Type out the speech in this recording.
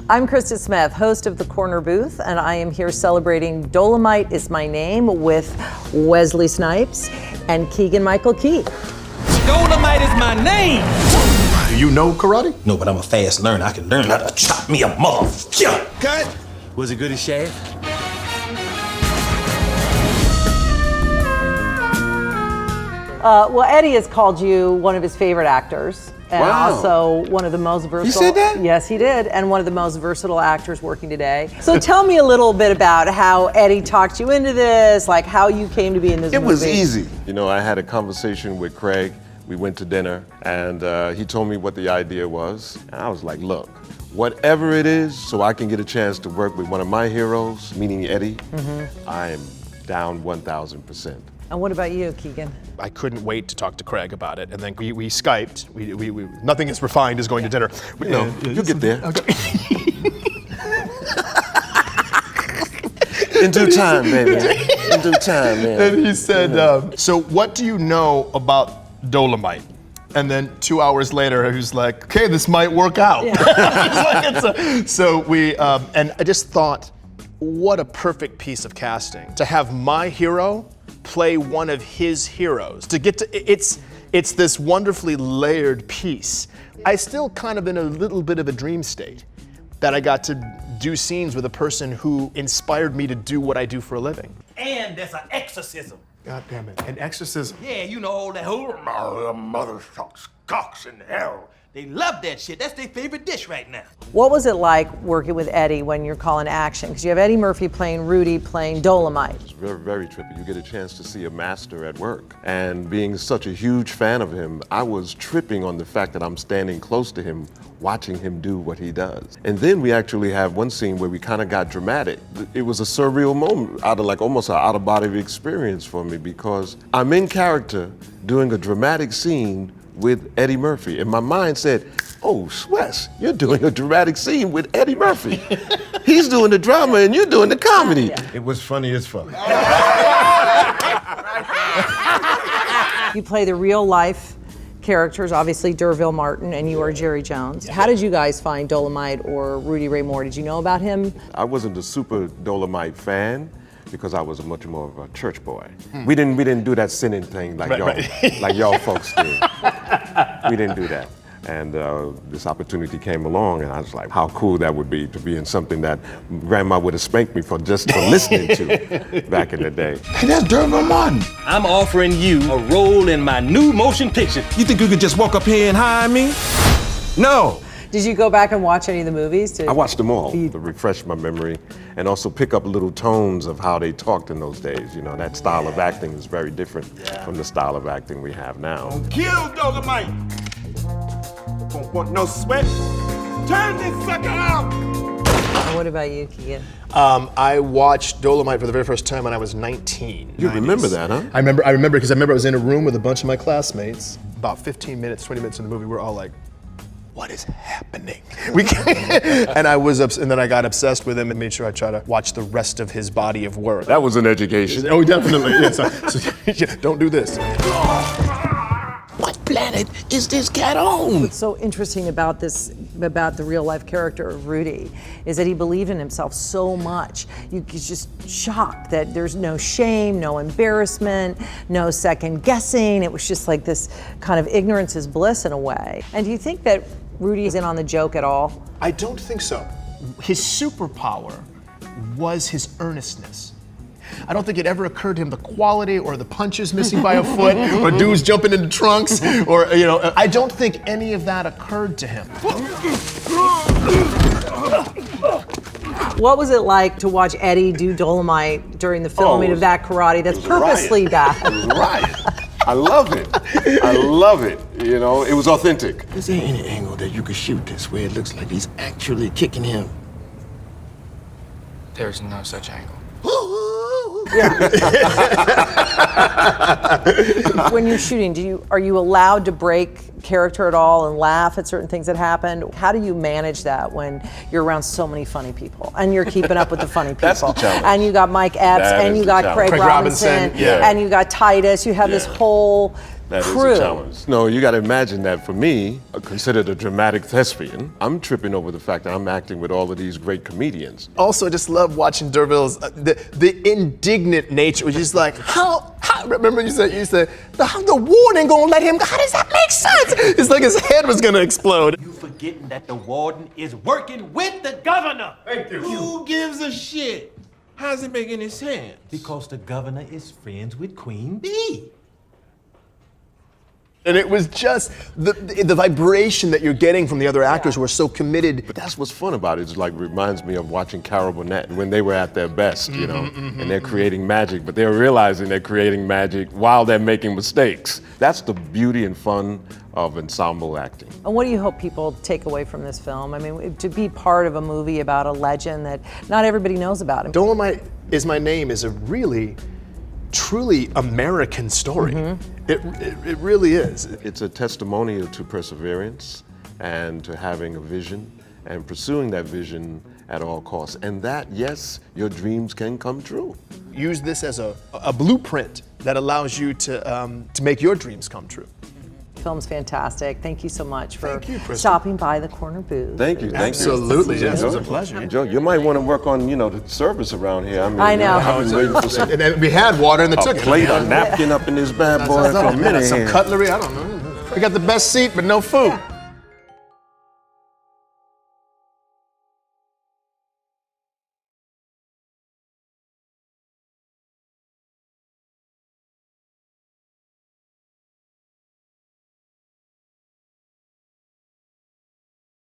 I'm Krista Smith, host of The Corner Booth, and I am here celebrating Dolomite Is My Name with Wesley Snipes and Keegan-Michael Key. Dolomite is my name! Do you know karate? No, but I'm a fast learner. I can learn how to chop me a motherfucker. Cut! Was it good as Shaft? Well, Eddie has called you one of his favorite actors. And also one of the most versatile. He said that? Yes, he did. And one of the most versatile actors working today. So tell me a little bit about how Eddie talked you into this, like how you came to be in this movie. It was easy. You know, I had a conversation with Craig. We went to dinner, and he told me what the idea was. And I was like, look, whatever it is, so I can get a chance to work with one of my heroes, meaning Eddie, I am down 1,000%. And what about you, Keegan? I couldn't wait to talk to Craig about it, and then we Skyped. We nothing as refined as going to dinner. No, you'll get there. In due time, baby. In due time, man. And he said, so what do you know about Dolomite? And then 2 hours later, he was like, okay, this might work out. Yeah. So we, and I just thought, what a perfect piece of casting. To have my hero play one of his heroes. To get to, it's this wonderfully layered piece. I still kind of in a little bit of a dream state that I got to do scenes with a person who inspired me to do what I do for a living. And there's an exorcism. God damn it, an exorcism. Yeah, you know all that whole mother sucks cocks in hell. They love that shit. That's their favorite dish right now. What was it like working with Eddie when you're calling action? Because you have Eddie Murphy playing Rudy, playing Dolomite. It's very, very trippy. You get a chance to see a master at work. And being such a huge fan of him, I was tripping on the fact that I'm standing close to him, watching him do what he does. And then we actually have one scene where we kind of got dramatic. It was a surreal moment, almost an out-of-body experience for me, because I'm in character doing a dramatic scene with Eddie Murphy. And my mind said, oh, Wes, you're doing a dramatic scene with Eddie Murphy. He's doing the drama and you're doing the comedy. It was funny as fuck. You play the real life characters, obviously D'Urville Martin, and you are Jerry Jones. How did you guys find Dolomite or Rudy Ray Moore? Did you know about him? I wasn't a super Dolomite fan, because I was much more of a church boy. We didn't do that sinning thing like y'all folks did. We didn't do that. And this opportunity came along, and I was like, how cool that would be to be in something that Grandma would have spanked me for just for listening to back in the day. Hey, that's D'Urville Martin. I'm offering you a role in my new motion picture. You think you could just walk up here and hire me? No. Did you go back and watch any of the movies? I watched them all to refresh my memory and also pick up little tones of how they talked in those days. You know, that style of acting is very different from the style of acting we have now. Kill Dolomite. Don't want no sweat. Turn this sucker out. And what about you, Keegan? I watched Dolomite for the very first time when I was 19. You remember that, huh? I remember because I was in a room with a bunch of my classmates. About 15 minutes, 20 minutes in the movie, we're all like, what is happening? And then I got obsessed with him and made sure I try to watch the rest of his body of work. That was an education. Oh, definitely. Yes. So, don't do this. What planet is this cat on? What's so interesting about the real life character of Rudy, is that he believed in himself so much. You're just shocked that there's no shame, no embarrassment, no second guessing. It was just like this kind of ignorance is bliss in a way. And do you think that Rudy is in on the joke at all? I don't think so. His superpower was his earnestness. I don't think it ever occurred to him the quality or the punches missing by a foot or dudes jumping into trunks or, I don't think any of that occurred to him. What was it like to watch Eddie do Dolomite during the filming of that karate that's purposely bad? Right. I love it. I love it. You know, it was authentic. Is there any angle that you could shoot this where it looks like he's actually kicking him? There's no such angle. When you're shooting, are you allowed to break character at all and laugh at certain things that happened? How do you manage that when you're around so many funny people and you're keeping up with the funny people? That's the challenge. And you got Mike Epps, That and is you the got challenge. Craig Craig Robinson, Robinson, yeah. and you got Titus. You have this Yeah. whole That is crew. a challenge. No, you got to imagine that for me, considered a dramatic thespian, I'm tripping over the fact that I'm acting with all of these great comedians. Also, I just love watching D'Urville's the indignant nature, which is like, how remember you said the warden gonna let him go. How does that make sense? It's like his head was gonna explode. You forgetting that the warden is working with the governor. Thank you. Who gives a shit? How's it make any sense? Because the governor is friends with Queen Bee. And it was just the vibration that you're getting from the other actors who are so committed. But that's what's fun about it. It's like reminds me of watching Carol Burnett when they were at their best, you know, and they're creating magic, but they're realizing they're creating magic while they're making mistakes. That's the beauty and fun of ensemble acting. And what do you hope people take away from this film? I mean, to be part of a movie about a legend that not everybody knows about. Dolomite Is My Name is a really, truly American story. It really is. It's a testimonial to perseverance and to having a vision and pursuing that vision at all costs. And that, yes, your dreams can come true. Use this as a blueprint that allows you to make your dreams come true. The film's fantastic. Thank you so much for Thank you, Kristen. stopping by the Corner Booth. Thank you. Thank Absolutely, you. yes, it was a Enjoy. pleasure. Enjoy. You might want to work on, the service around here. I know. I've been waiting for some And then we had water in the a ticket. plate, a napkin up in this bad boy for a minute Some here. cutlery, I don't know. We got the best seat, but no food.